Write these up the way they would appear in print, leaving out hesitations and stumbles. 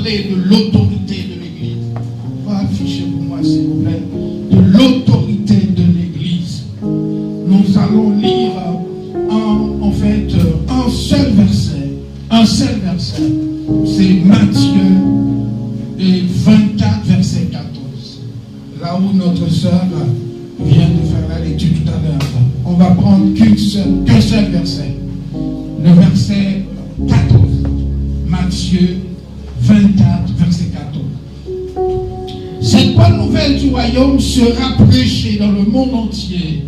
parler de l'autorité de l'Église. On va afficher pour moi, s'il vous plaît, de l'autorité de l'Église. Nous allons lire en fait un seul verset. Un seul verset. C'est Matthieu 24, verset 14. Là où notre sœur vient de faire la lecture tout à l'heure. On va prendre qu'un seul verset. Le verset 14. Matthieu 24, verset 14. Cette bonne nouvelle du royaume sera prêchée dans le monde entier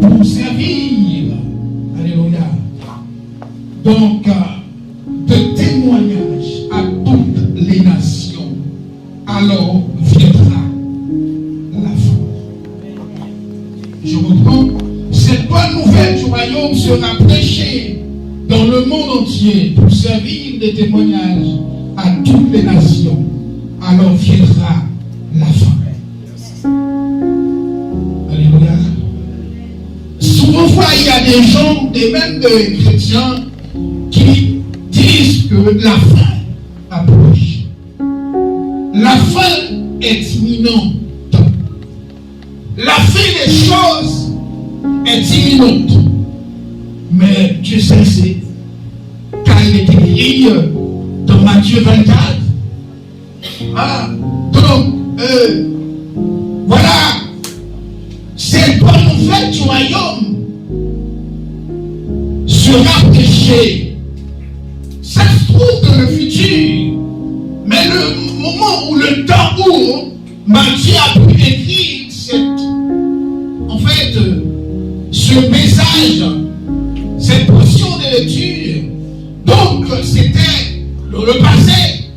pour servir, alléluia, donc de témoignage à toutes les nations. Alors viendra la fin. Je reprends. Cette bonne nouvelle du royaume sera prêchée dans le monde entier pour servir de témoignage à toutes les nations. Alors viendra la fin. Alléluia. Souvent, il y a des gens, même des chrétiens, qui disent que la fin approche. La fin est imminente. La fin des choses est imminente. Mais Dieu sait, c'est car il est écrit dans Matthieu 24. Ah, donc, voilà, cette bonne nouvelle du royaume sera prêchée. Ça se trouve dans le futur, mais le moment où le temps où Matthieu a pu écrire ce message, cette portion de lecture, donc c'était dans le passé,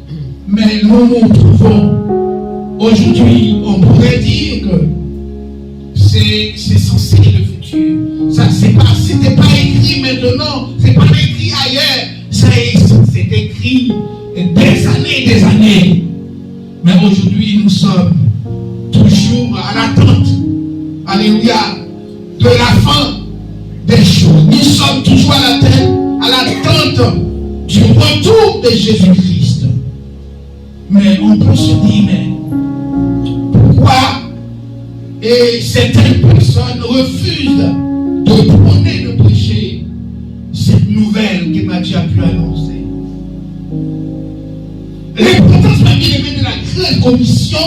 mais nous nous trouvons aujourd'hui, on pourrait dire que c'est censé être le futur. Ça, c'était pas écrit maintenant, c'est pas écrit ailleurs, c'est écrit des années. Mais aujourd'hui, nous sommes toujours à l'attente, alléluia, de la fin des choses. Nous sommes toujours à l'attente du retour de Jésus-Christ. Mais on peut se dire, mais pourquoi certaines personnes refusent de prôner, de prêcher cette nouvelle que Matthieu a pu annoncer? L'importance, ma bien-aimée, de la grande commission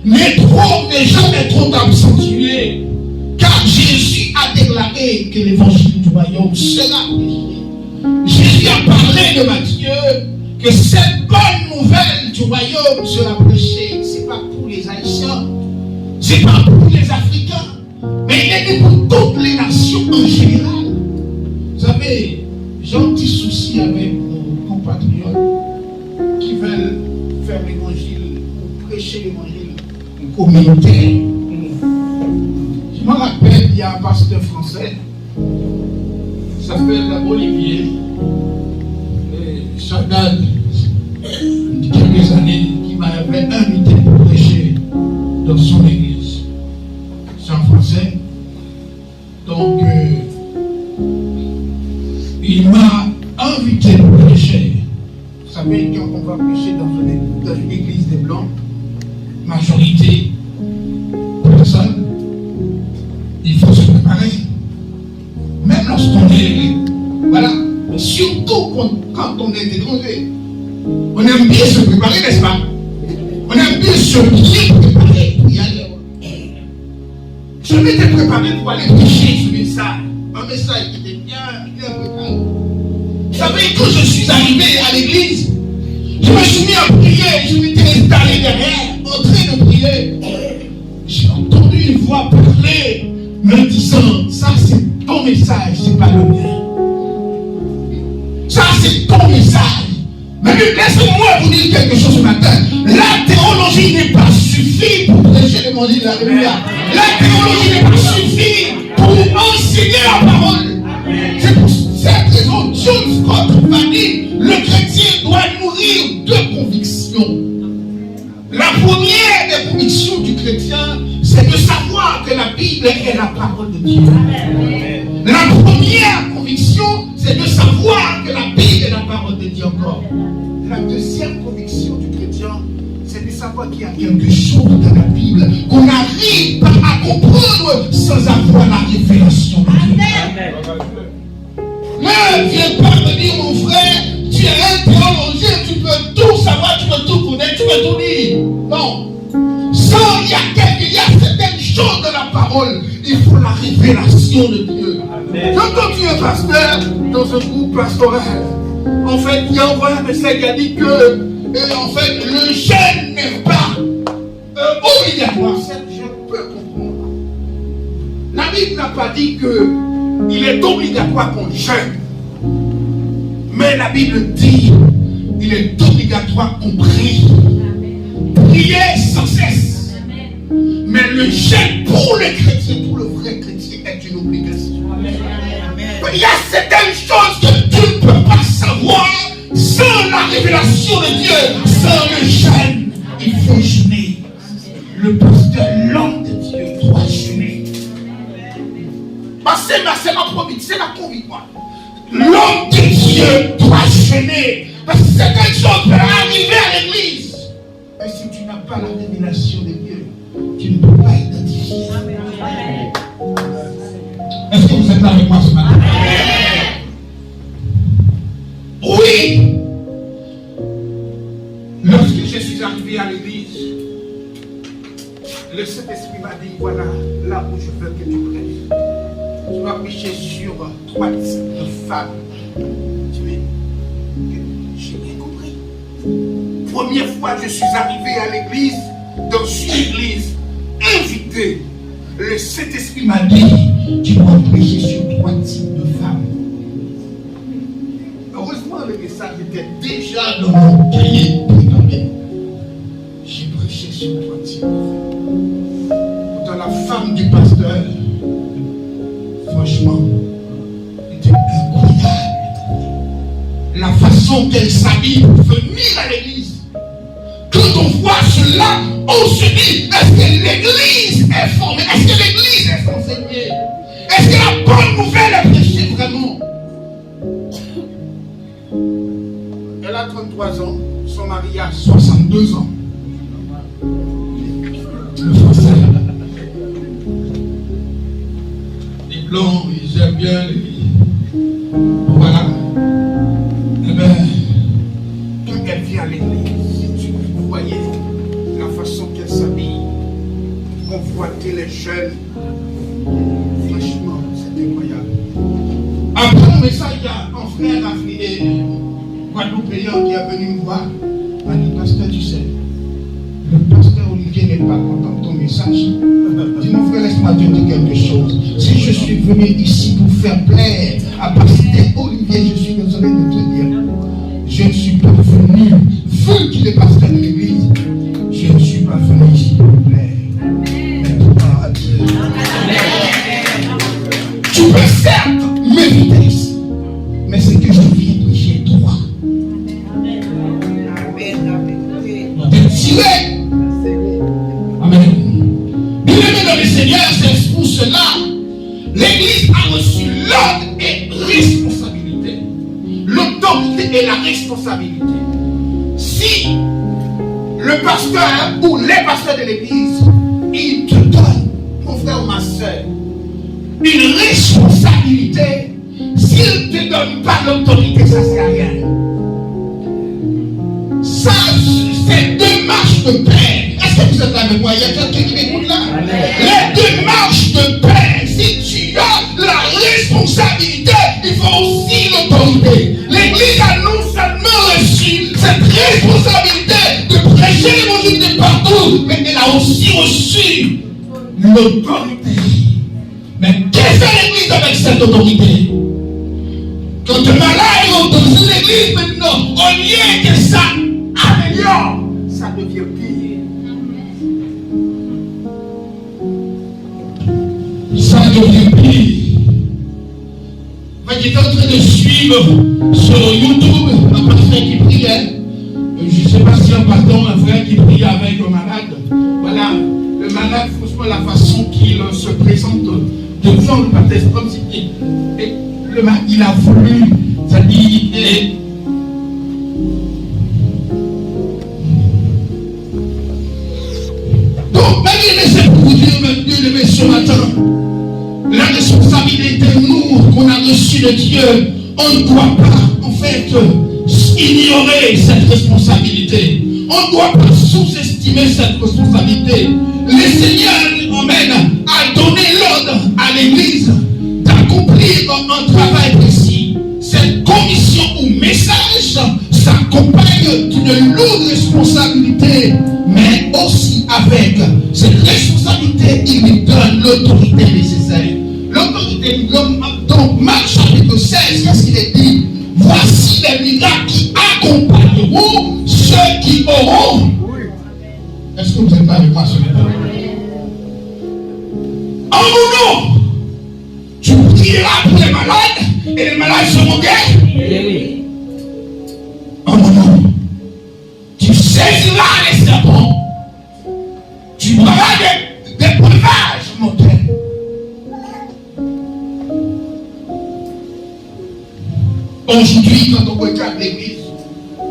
n'est jamais trop accentuée, car Jésus a déclaré que l'évangile du royaume sera prêché. Jésus a parlé de Matthieu que cette bonne nouvelle du royaume sera prêchée. Ce n'est pas pour les Haïtiens, ce n'est pas pour les Africains, mais il est pour toutes les nations en général. Vous savez, j'ai un petit souci avec nos compatriotes qui veulent faire l'évangile ou prêcher l'évangile communautaire. Je me rappelle, il y a un pasteur français, il s'appelle Olivier, et ça date de quelques années, qui m'avait invité pour prêcher dans son église. C'est en français. Donc, il m'a invité pour prêcher. Vous savez, quand on va prêcher dans une église des Blancs, majorité personne, il faut se préparer. Même lorsqu'on est, voilà, surtout quand on est étranger, on aime bien se préparer, n'est-ce pas? On aime bien se préparer pour y aller. Je m'étais préparé pour aller prêcher ce message. Un message qui était bien préparé. Vous savez, quand je suis arrivé à l'église, je me suis mis à prier, je m'étais installé derrière, en train de prier. J'ai entendu une voix parler, me disant, ça c'est ton message, c'est pas le mien. Ça c'est ton message. Mais laissez-moi vous dire quelque chose ce matin. La théologie n'est pas suffisante pour prêcher l'évangile. La théologie n'est pas suffisante pour enseigner la parole. C'est pour cette raison, John Scott va dire, le chrétien doit nourrir deux convictions. La première des convictions du chrétien, c'est de savoir que la Bible est la parole de Dieu. La première conviction, c'est de savoir que la Bible est la parole de Dieu encore. La deuxième conviction, savoir qu'il y a quelque chose dans la Bible qu'on n'arrive pas à comprendre sans avoir la révélation de Dieu. Amen. Ne viens pas me dire, mon frère, tu es un théologien, tu peux tout savoir, tu peux tout connaître, tu peux tout lire. Non. Il y a certaines choses de la parole, il faut la révélation de Dieu. Quand tu es pasteur dans un groupe pastoral, en fait, il y a envoyé un message qui a dit que en fait, le jeûne n'est pas obligatoire. Je peux comprendre. La Bible n'a pas dit qu'il est obligatoire qu'on jeûne. Mais la Bible dit qu'il est obligatoire qu'on prie. Prier sans cesse. Mais le jeûne pour les chrétiens, pour le vrai chrétien, est une obligation. Il y a certaines choses que tu ne peux pas savoir sans la révélation de Dieu, sans le jeûne. Il faut jeûner. Le pasteur, l'homme de Dieu, doit jeûner. C'est ma promesse, c'est la conviction. L'homme de Dieu doit jeûner. Parce que certaines choses peuvent arriver à l'église. Et si tu n'as pas la révélation de Dieu, tu ne peux pas identifier. Est-ce que vous êtes là avec moi ce matin? Oui. Lorsque je suis arrivé à l'église, le Saint-Esprit m'a dit, voilà, là où je veux que tu prêches. Tu vas prêcher sur 3 types de femmes. J'ai bien compris. Première fois que je suis arrivé à l'église, dans une église invitée, le Saint-Esprit m'a dit, tu vas prêcher sur 3 types de femmes. Heureusement, le message était déjà dans mon cahier préparé. J'ai prêché sur 3 types de femmes. Pourtant, la femme du pasteur, franchement, était incroyable. La façon qu'elle s'habille pour venir à l'église. Quand on voit cela, on se dit, est-ce que l'église est formée? Est-ce que l'église est enseignée? Est-ce que la bonne nouvelle est prêchée vraiment? Elle a 33 ans, son mari a 62 ans. Le français. Les blancs, ils aiment bien les... Voilà. Eh bien, quand elle vient à l'église, vous voyez la façon qu'elle s'habille, convoiter les jeunes. Franchement, c'est incroyable. Après mon message, il y a un frère africain, guadeloupéen, qui est venu me voir. Il m'a dit, pasteur, tu sais, le pasteur Olivier n'est pas content de ton message. Dis mon frère, laisse-moi te dire quelque chose. Si je suis venu ici pour faire plaire à pasteur Olivier, je suis désolé de te dire, je ne suis pas venu, vu qu'il est pasteur de l'église, je ne suis pas venu ici pour plaire. Mais pour à Dieu. Tu peux certes m'inviter ici, mais c'est que je viens prêcher droit. Tiré. Amen. Bien-aimé dans le Seigneur, c'est pour cela l'église a reçu l'ordre et responsabilité. L'autorité et la responsabilité. Si le pasteur ou les pasteurs de l'église, ils te donnent, mon frère ou ma soeur, une responsabilité, s'ils ne te donnent pas l'autorité, ça ne sert à rien. Ça, c'est 2 marches de paix. Est-ce que vous êtes avec moi? Il y a quelqu'un qui m'écoute là? Les 2 marches de paix. Si tu as la responsabilité, il faut aussi l'autorité. L'église a non seulement reçu cette responsabilité de prêcher l'évangile de partout, mais elle a aussi reçu l'autorité. Mais qu'est-ce que l'église avec cette autorité? Quand tu es malade dans une église maintenant, au lieu que ça améliore, ça devient pire. Ça devient pire. J'étais en train de suivre sur YouTube un pasteur qui priait. Je ne sais pas si un pasteur, un frère qui priait avec un malade. Voilà, le malade, franchement, la façon qu'il se présente devant le pasteur, comme si le malade, il a voulu, ça dit, de Dieu, on ne doit pas, en fait, ignorer cette responsabilité. On ne doit pas sous-estimer cette responsabilité. Le Seigneur, amen, a donné l'ordre à l'Église d'accomplir un travail précis. Cette commission ou message s'accompagne d'une lourde responsabilité, mais aussi avec cette responsabilité, il lui donne l'autorité nécessaire. L'autorité, donc Marc chapitre 16, qu'est-ce qu'il est dit? Voici les miracles qui accompagneront ceux qui auront. Est-ce que vous êtes avec moi ce matin? En mon nom, tu prieras pour les malades et les malades seront guéris. En mon nom, tu saisiras les serpents, tu auras des breuvages mortels. Aujourd'hui, quand on regarde l'église,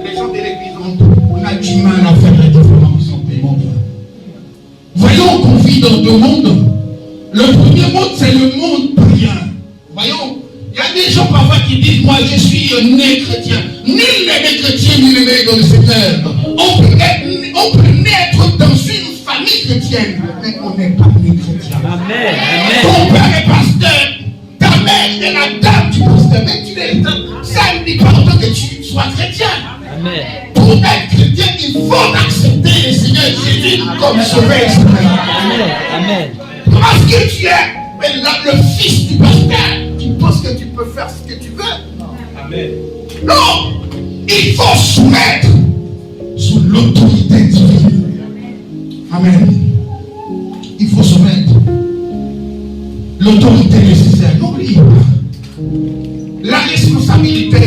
les gens de l'église, on a du mal à faire la différence entre les mondes. Voyons qu'on vit dans deux mondes. Le premier monde, c'est le monde païen. Voyons, il y a des gens parfois qui disent, moi je suis né chrétien. Nul n'est né chrétien, ni né dans le Seigneur. On peut naître dans une famille chrétienne, mais on n'est pas né chrétien. Amen. Ton père est pasteur, ta mère est la dame du pasteur, mais tu es ça ne dit pas autant que tu sois chrétien. Amen. Pour être chrétien, il faut accepter le Seigneur Jésus comme sauveur. Amen. Parce que tu es le fils du pasteur, tu penses que tu peux faire ce que tu veux. Amen. Non, il faut soumettre sous l'autorité divine. Amen. Il faut soumettre l'autorité nécessaire. N'oubliez pas, la responsabilité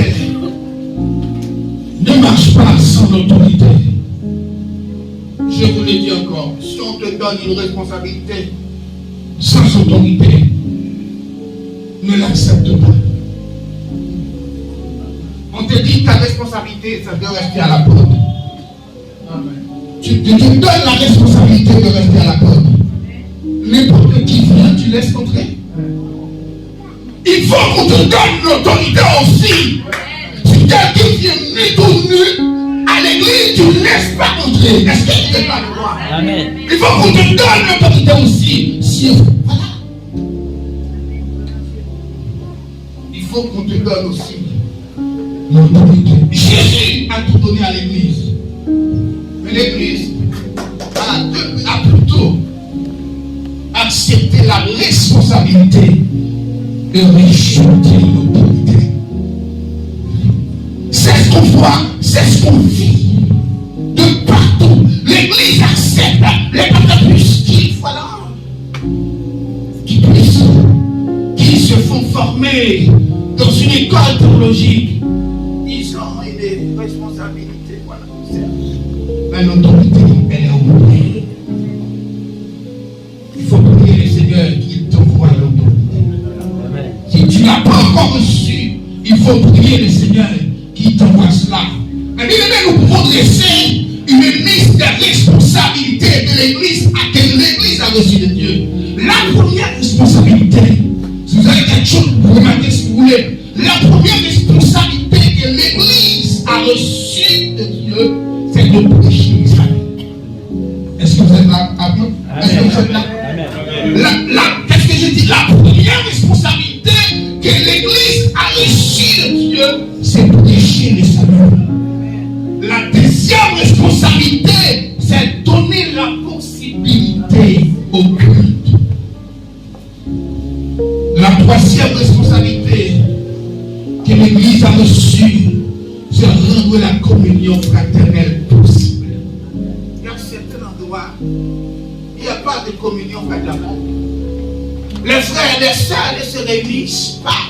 ne marche pas sans l'autorité. Je vous le dis encore, si on te donne une responsabilité sans autorité, ne l'accepte pas. On te dit ta responsabilité, ça doit rester à la porte. Tu te donnes la responsabilité de rester à la porte. N'importe qui vient, tu laisses entrer. Il faut qu'on te donne l'autorité aussi. Si quelqu'un vient nu tout nu à l'église, tu ne laisses pas entrer. Est-ce que tu n'es pas le droit? Amen. Il faut qu'on te donne l'autorité aussi. Voilà. Il faut qu'on te donne aussi l'autorité. Jésus a tout donné à l'église. Mais l'église a plutôt accepté la responsabilité de rejeter l'autorité. C'est ce qu'on voit, c'est ce qu'on vit. De partout, l'église accepte les pasteurs qui se font former dans une école théologique. Ils ont des responsabilités. Voilà. Mais l'autorité, elle est oubliée. Il faut prier le Seigneur qu'il t'envoie l'autorité. Si tu n'as pas encore reçu, il faut prier le Seigneur qui t'envoie cela. Mais bien aimé, nous pouvons dresser une liste de responsabilités de l'Église à quelle l'Église a reçu de Dieu. La première responsabilité, si vous avez quelque chose, vous remarquez si vous voulez, la première responsabilité que l'Église a reçue de Dieu, c'est de prêcher l'Israël. Est-ce que vous êtes là? Est-ce que vous êtes là? Qu'est-ce que je dis? La première responsabilité que l'Église a reçue de Dieu, c'est de prêcher le salut. La deuxième responsabilité, c'est donner la possibilité au culte. La troisième responsabilité que l'Église a reçue, c'est rendre la communion fraternelle possible. Il y a certains endroits, il n'y a pas de communion fraternelle. Les frères et les sœurs ne se réunissent pas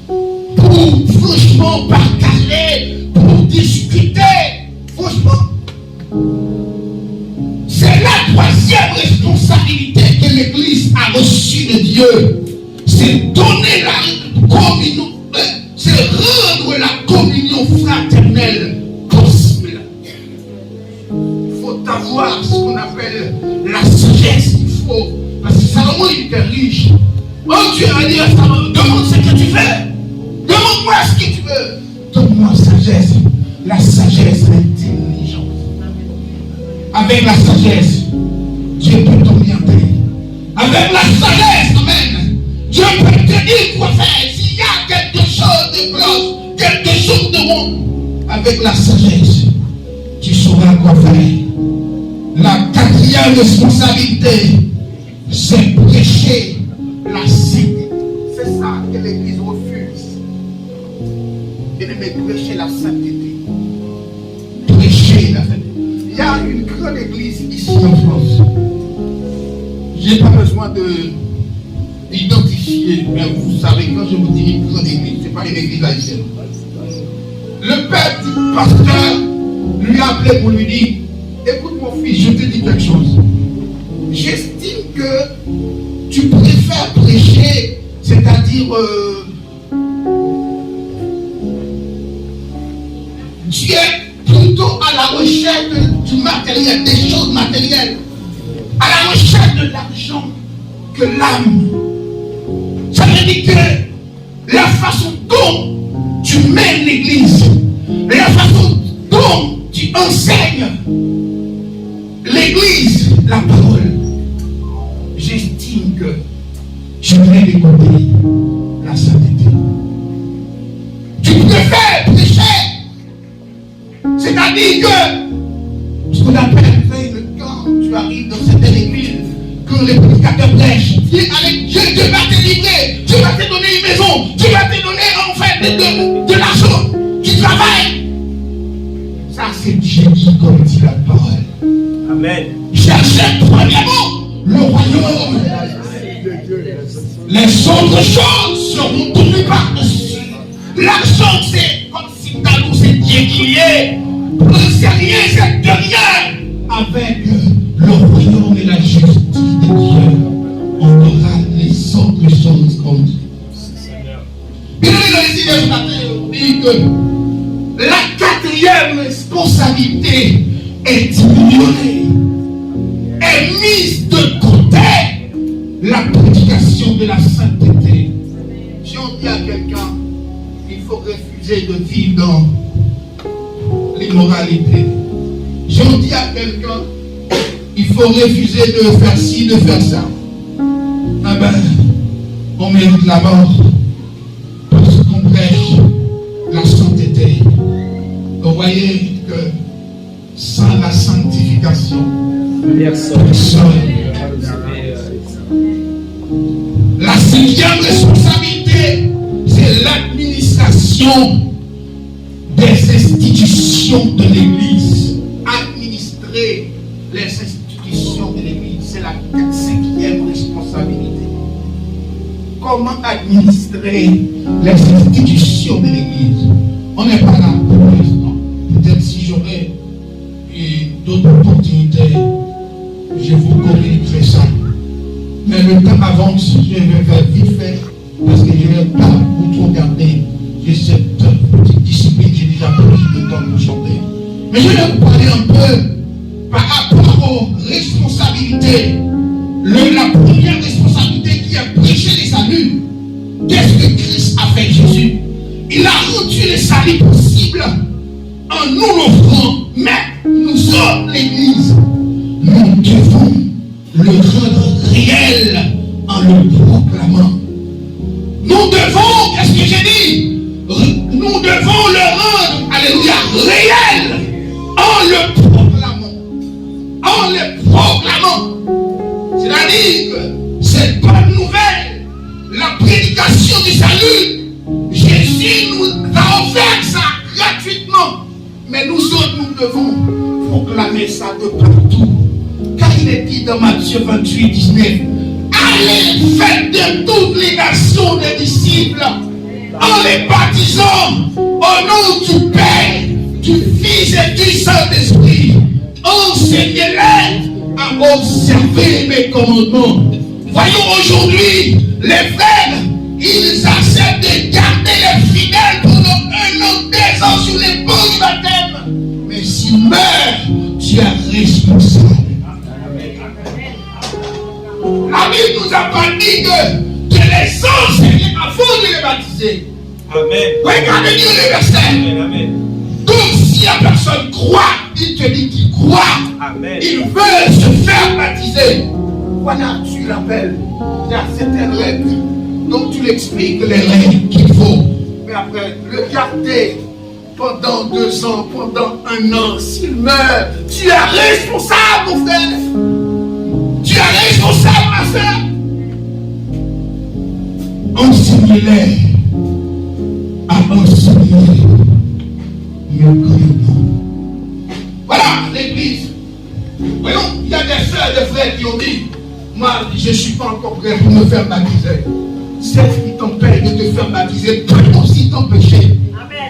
pour franchement partager, pour discuter. Franchement, c'est la troisième responsabilité que l'Église a reçue de Dieu. C'est donner la communion, c'est rendre la communion fraternelle possible. Il faut avoir ce qu'on appelle la sagesse. Il faut, parce que Salomon il était riche. Oh, Dieu a dit à Salomon, demande ce que tu veux. Demande-moi ce que tu veux. Donne-moi sagesse. La sagesse, l'intelligence. Avec la sagesse, Dieu peut t'orienter. Avec la sagesse, amen, Dieu peut te dire quoi faire. S'il y a quelque chose de cloche, quelque chose de bon, avec la sagesse, tu sauras quoi faire. La quatrième responsabilité, c'est prêcher la sainteté. C'est ça que l'Église refuse. Et de prêcher la sainteté. Prêcher la sainteté. Il y a une grande église ici en France. Je n'ai pas besoin d'identifier, mais vous savez, quand je vous dis une grande église, ce n'est pas une église haïtienne. Le père du pasteur lui a appelé pour lui dire, écoute mon fils, je te dis quelque chose. J'estime que tu préfères prêcher, c'est-à-dire tu es plutôt à la recherche du matériel, des choses matérielles, à la recherche de l'argent que l'âme. Ça veut dire que la façon dont tu mènes l'église, la façon dont tu enseignes l'église, la parole, j'estime que je voulais écouter la sainteté. Tu préfères prêcher, c'est-à-dire que ce qu'on appelle quand tu arrives dans cette église, quand les prédicateurs prêchent, avec Dieu, Dieu va te livrer, Dieu va te donner une maison, Dieu va te donner en fait de l'argent, du travail. Ça c'est Dieu qui comme dit la parole. Amen. Cherchez premièrement le royaume. Les autres choses seront données par-dessus. L'argent c'est comme si dans nous c'est Dieu qui est. C'est rien, c'est de rien. Avec le royaume et la justice de Dieu, on aura les autres choses comme Dieu. Bien ici, dit que la quatrième responsabilité est diminuée, est mise de côté, la prédication de la sainteté. Si on dit à quelqu'un, il faut refuser de vivre dans l'immoralité. Si on dit à quelqu'un, il faut refuser de faire ci, de faire ça, ah ben, on mérite la mort parce qu'on prêche la sainteté. Vous voyez que sans la sanctification, personne. La cinquième responsabilité, c'est l'administration des institutions de l'Église. Administrer les institutions de l'Église, c'est la cinquième responsabilité. Comment administrer les institutions de l'Église? On n'est pas là pour l'instant. Peut-être si j'aurais d'autres opportunités, je vous communiquerai ça. Mais le temps avance, je vais faire vite fait, parce que je ne vais pas vous trop garder. J'ai cette petite discipline, j'ai déjà plus de temps pour chanter. Mais je vais vous parler un peu par rapport aux responsabilités. La première responsabilité qui est prêcher les saluts. Qu'est-ce que Christ a fait, Jésus? Il a rendu le salut possible en nous l'offrant. Mais nous sommes l'Église. Nous devons le rendre réel en le proclamant. Nous devons, qu'est-ce que j'ai dit? Nous devons le rendre, alléluia, réel en le proclamant. En le proclamant. C'est-à-dire que cette bonne nouvelle, la prédication du salut, Jésus nous a offert ça gratuitement. Mais nous autres, nous devons proclamer ça de partout. Car il est dit dans Matthieu 28, 19, allez, faites de toutes les nations des disciples, en les baptisant au nom du Père, du Fils et du Saint-Esprit. Enseignez-les à observer mes commandements. Voyons aujourd'hui, les frères, ils acceptent de garder les fidèles pendant 1 an, 2 ans sur les bancs du baptême. Mais s'ils meurent, tu es responsable. La Bible nous a pas dit de les enseigner avant de les baptiser. Amen. Regardez bien les versets. Amen. Amen. Donc si la personne croit, il te dit qu'il croit. Amen. Il veut se faire baptiser. Voilà, tu l'appelles. Il y a certaines règles. Donc tu l'expliques les règles qu'il faut. Mais après, le garder pendant 2 ans, pendant 1 an, s'il meurt, tu es responsable, mon frère. Tu es responsable, ma soeur. Enseignez-les à enseigner mieux que nous. Voilà l'église. Voyons, il y a des soeurs et des frères qui ont dit, moi, je ne suis pas encore prêt pour me faire baptiser. Celle qui t'empêche de te faire baptiser peut aussi t'empêcher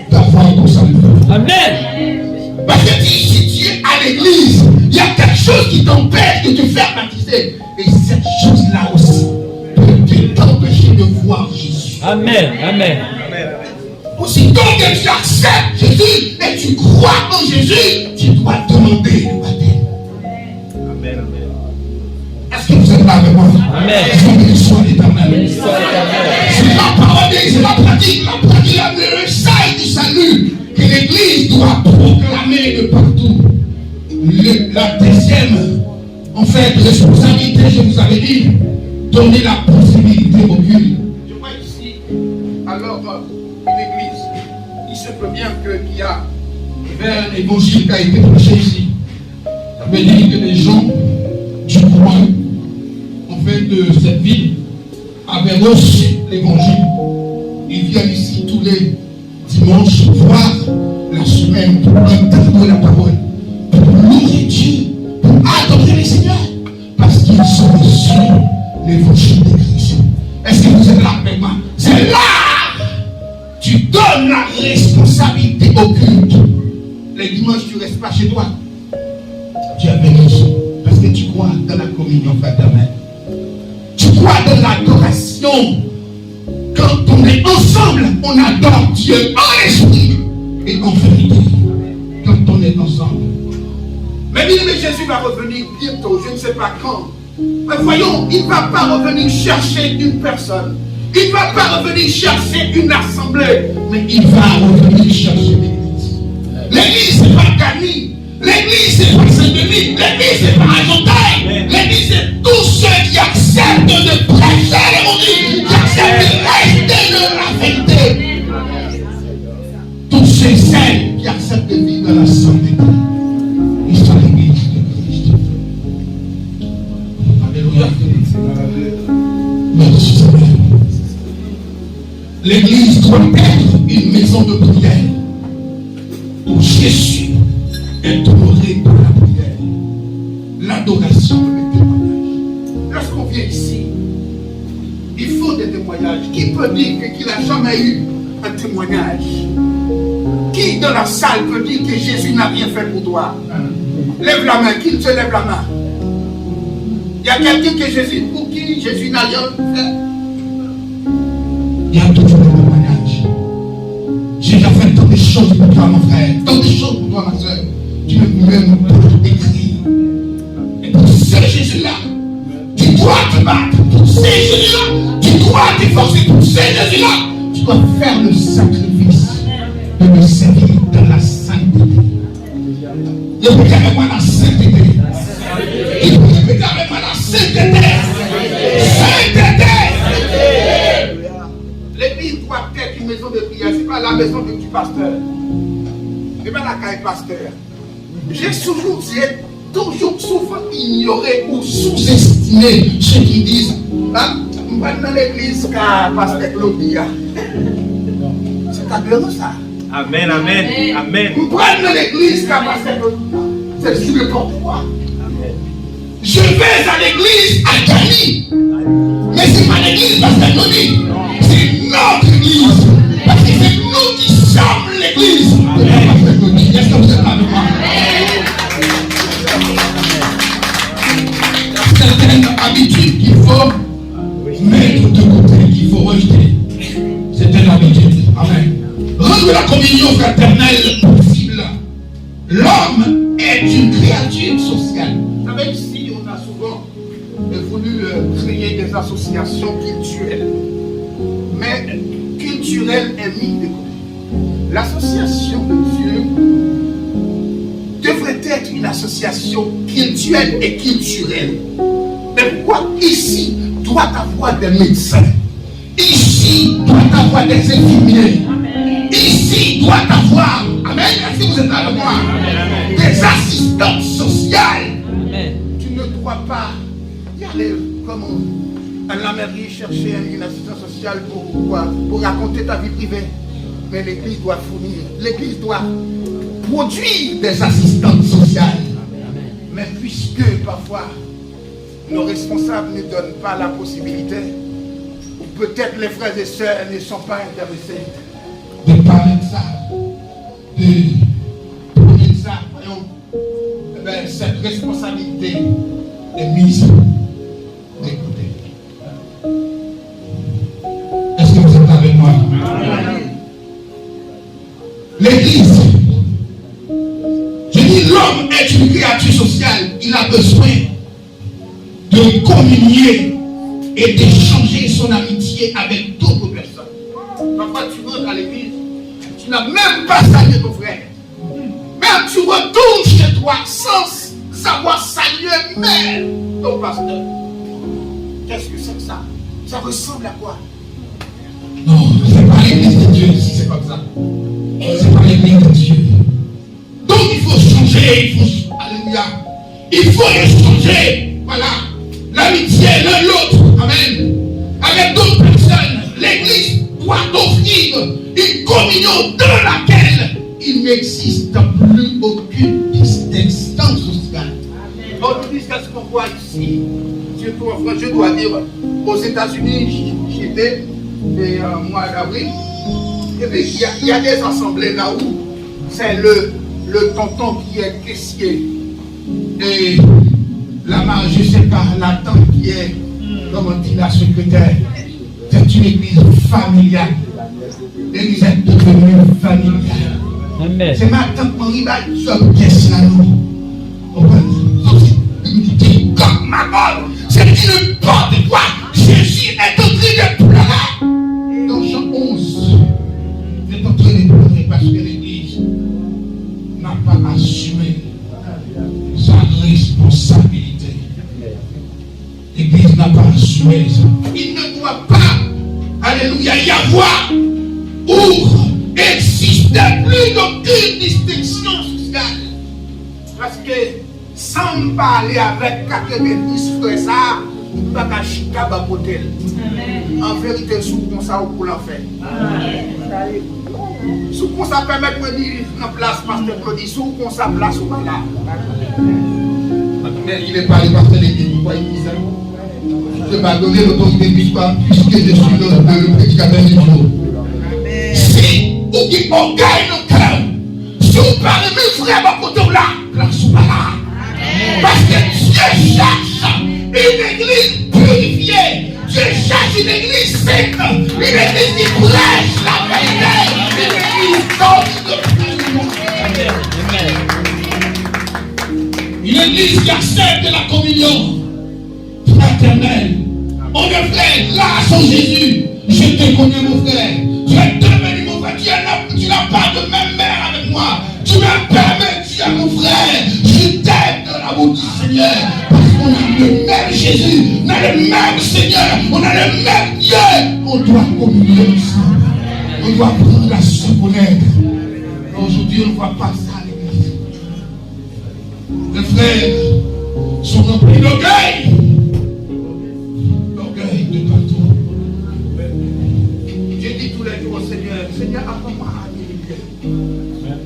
d'avoir ton salut. Amen. Parce que si tu es à l'église, il y a quelque chose qui t'empêche de te faire baptiser. Et cette chose-là aussi peut t'empêcher de voir Jésus. Amen. Amen. Aussitôt que tu acceptes Jésus et tu crois en Jésus, tu dois demander le baptême. Amen. Amen. Est-ce que vous êtes là avec moi? Amen. Béni soit l'Éternel. Béni soit l'Éternel. C'est la parole, c'est la pratique, le message du salut que l'Église doit proclamer de partout. La deuxième, en fait, responsabilité, je vous avais dit, donner la possibilité au culte. Je vois ici, alors, une église, il se peut bien qu'il y a un évangile qui a été prêché ici. Ça veut dire que les gens du coin, en fait, de cette ville, avaient reçu l'évangile. Ils viennent ici tous les dimanches voir la semaine pour entendre la parole, pour louer Dieu, pour adorer le Seigneur, parce qu'ils ont reçu l'évangile de Christ. Est-ce que vous êtes là avec moi? C'est là tu donnes la responsabilité au culte. Les dimanches, tu ne restes pas chez toi. Tu es venu ici parce que tu crois dans la communion fraternelle. Tu crois dans l'adoration. Quand on est ensemble, on adore Dieu en esprit et en vérité. Quand on est ensemble. Mais bien, Jésus va revenir bientôt, je ne sais pas quand. Mais voyons, il ne va pas revenir chercher une personne. Il ne va pas revenir chercher une assemblée. Mais il va revenir chercher l'église. L'église, c'est pas Camille. L'église, c'est pas Saint-Denis. L'église, c'est pas Argenteuil. L'église, c'est tous ceux qui acceptent de prêcher l'évangile, qui acceptent de rester dans la vérité. Tous ceux et celles qui acceptent de vivre dans la sainteté. Ils sont l'église de Christ. Alléluia. Merci Seigneur. L'église doit être une maison de prière où Jésus est honoré par la prière, l'adoration et le témoignage. Lorsqu'on vient ici, il faut des témoignages. Qui peut dire qu'il n'a jamais eu un témoignage? Qui dans la salle peut dire que Jésus n'a rien fait pour toi? Lève la main. Qui se lève la main? Il y a quelqu'un pour qui Jésus n'a rien fait? Il y a toujours des témoignages. J'ai déjà fait tant de choses pour toi, mon frère, tant de choses pour toi, ma soeur. Tu ne peux même pas écrire. Et pour ce Jésus-là, tu dois te battre. Pour ce Jésus-là, tu dois t'efforcer. Pour ce Jésus-là, tu dois faire le sacrifice de me servir dans la sainteté. Il peut dire avec moi la sainteté. Il peut dire avec moi la sainteté. Sainteté. L'église doit être une maison de prière. Ce n'est pas la maison du pasteur. Ce n'est pas la caille pasteur. J'ai toujours souvent ignoré ou sous-estimé ceux qui disent on va dans l'église car pasteur Claudia. C'est aberrant ça. Amen, amen, amen. On va dans l'église car pasteur Claudia. C'est sur n'importe quoi. Je vais à l'église à Cali. Mais ce n'est pas l'église pasteur Claudia. C'est notre église. Parce que c'est nous qui sommes l'église. Est-ce que vous êtes là avec moi? Certaines habitudes qu'il faut mettre de côté, qu'il faut rejeter. Certaines habitudes. Amen. Rendre la communion fraternelle possible. L'homme est une créature sociale. Vous savez, ici, on a souvent voulu créer des associations culturelles. Mais culturelles culturel est mis de côté. L'association de Dieu devrait être une association spirituelle et culturelle. Mais pourquoi ici doit avoir des médecins? Ici doit avoir des infirmiers. Ici doit avoir, amen, est-ce que vous êtes là de moi? Des assistantes sociales. Tu ne dois pas y aller comme à la mairie chercher une assistance sociale pour raconter ta vie privée. Mais l'église doit fournir, l'église doit produire des assistantes sociales. Mais puisque parfois nos responsables ne donnent pas la possibilité, ou peut-être les frères et sœurs ne sont pas intéressés de parler de ça, de parler de ça, voyons, eh bien, cette responsabilité est mise de côté. Est-ce que vous êtes avec moi? L'église, je dis l'homme est une créature sociale, il a besoin de communier et d'échanger son amitié avec d'autres personnes. Parfois tu rentres à l'église, tu n'as même pas salué ton frère. Même tu retournes chez toi sans savoir saluer même ton pasteur. Qu'est-ce que c'est que ça? Ça ressemble à quoi? Non, c'est pas l'église de Dieu si c'est comme ça. C'est pas l'église de Dieu. Donc il faut changer, alléluia. Il faut échanger, voilà, l'amitié l'un l'autre, amen, avec d'autres personnes. L'église doit offrir une communion dans laquelle il n'existe plus aucune distinction sociale. Donc qu'est-ce qu'on voit ici? Surtout en France, je dois dire, aux États-Unis, j'étais au mois d'avril. Il y a des assemblées là où c'est le tonton qui est caissier et je ne sais pas, la tante qui est, comment on dit, la secrétaire. C'est une église familiale. L'église est devenue familiale. Amen. C'est ma tante Marie qui a pièce là nous. C'est n'importe quoi. Jésus est en train de pleurer. Dans Jean 11, il est en train de pleurer parce que l'église n'a pas assumé sa responsabilité. L'église n'a pas assumé ça. Il ne doit pas, alléluia, y avoir ou exister plus d'aucune distinction sociale. Parce que sans parler avec 90 frères, ça, pas qu'à Chicago côté. En vérité, sous qu'on ça ou pour l'enfer. Sous qu'on ça permet de dire en place, pasteur Claudie, sous qu'on ça place ou pas là. Mais il n'est pas le pasteur de l'église, pourquoi il dit ça? Je ne vais pas donner l'autorité puisque je suis le prédicateur du jour. Si vous qui orgueil dans le cœur, si vous parlez de frères à côté de là, place ou pas là. Parce que Dieu cherche une église purifiée. Dieu cherche une église sainte. Une église qui prêche la vérité. Une église Une église qui accepte la communion fraternelle. On est frère, là sans Jésus. Je te connais mon frère. Tu es devenu mon frère. Tu n'as pas de même mère avec moi. Tu me permets, tu es mon frère. Je t'aime dans l'amour du Seigneur. Parce qu'on a le même Jésus. On a le même Seigneur. On a le même Dieu. On doit communier ensemble. On doit prendre la secondaire. Aujourd'hui, on ne voit pas ça à l'église. Les frères sont remplis d'orgueil. L'orgueil de partout. J'ai dit tous les jours au Seigneur, Seigneur, apprends-moi à aimer bien.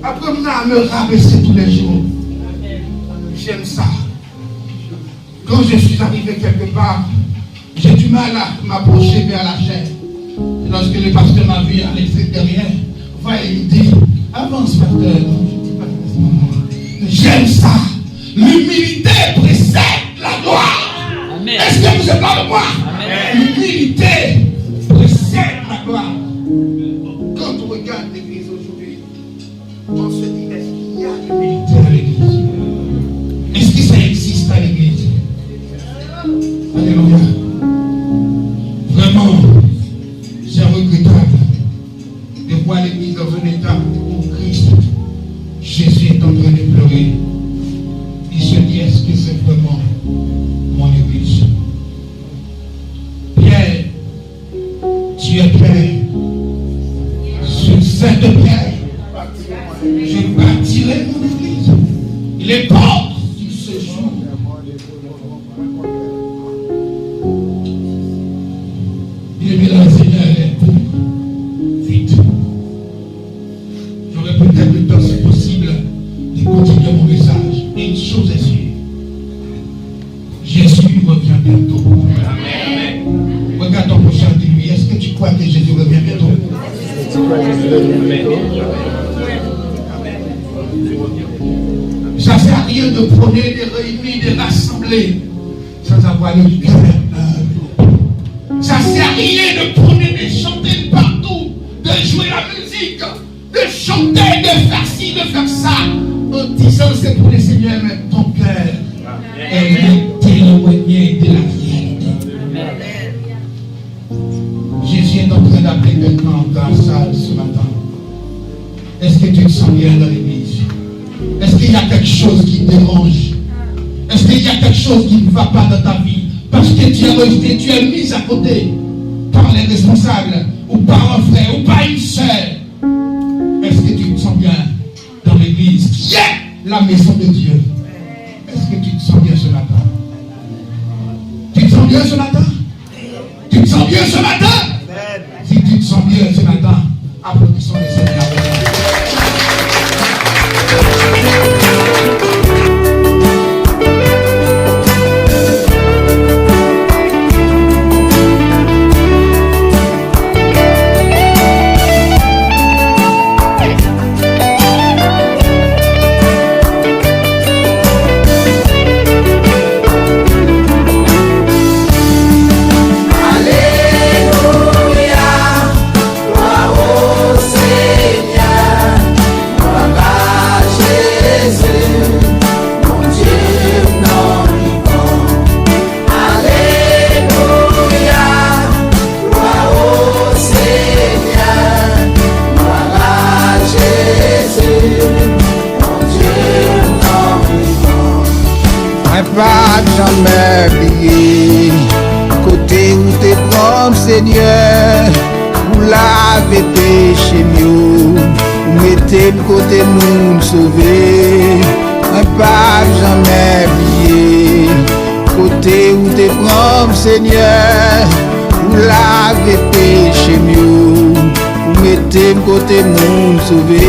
Apprends-moi à me rabaisser tous les jours. J'aime ça. Quand je suis arrivé quelque part, j'ai du mal à m'approcher vers la chair. Et lorsque le pasteur m'a vu à l'extérieur, va et il me dit, avance pasteur. Je dis pas j'aime ça. L'humilité précède la gloire. Amen. Est-ce que vous êtes là de moi? L'humilité précède la gloire. Quand on regarde l'église aujourd'hui, on se dit, est-ce qu'il y a l'humilité à l'église? Est-ce que ça existe à l'église? Alléluia. Vraiment, c'est regrettable. Je bâtirai mon église. Les portes du séjour. Bien-aimé, le Seigneur est pour vite. J'aurais peut-être le temps, si possible, de continuer mon message. Une chose est sûre. Jésus revient bientôt. Amen. Regarde ton prochain, dis-lui, est-ce que tu crois que Jésus revient bientôt? Ça ne sert à rien de prôner des réunions, des rassemblées, sans avoir le cœur humble. Ça ne sert à rien de prôner, de chanter partout, de jouer la musique, de chanter, de faire ci, de faire ça, en disant c'est pour le Seigneur, mais ton cœur est éloigné de la réalité. Jésus est en train d'appeler quelqu'un dans la salle ce matin. Est-ce que tu te sens bien dans l'église? Est-ce qu'il y a quelque chose qui te dérange? Est-ce qu'il y a quelque chose qui ne va pas dans ta vie? Parce que tu es rejeté, tu es mis à côté par les responsables, ou par un frère, ou par une sœur. Est-ce que tu te sens bien dans l'église qui est la maison de Dieu? Est-ce que tu te sens bien ce matin? Tu te sens bien ce matin? Tu te sens bien ce matin? Si tu te sens bien ce matin, applaudissons le Seigneur. Pas jamais oublié côté où t'es prends Seigneur, vous lavez péché mieux, vous mettez le côté monde sauvé. Pas jamais oublié côté où t'es prends Seigneur, vous lavez péché mieux, vous mettez le côté monde sauvé.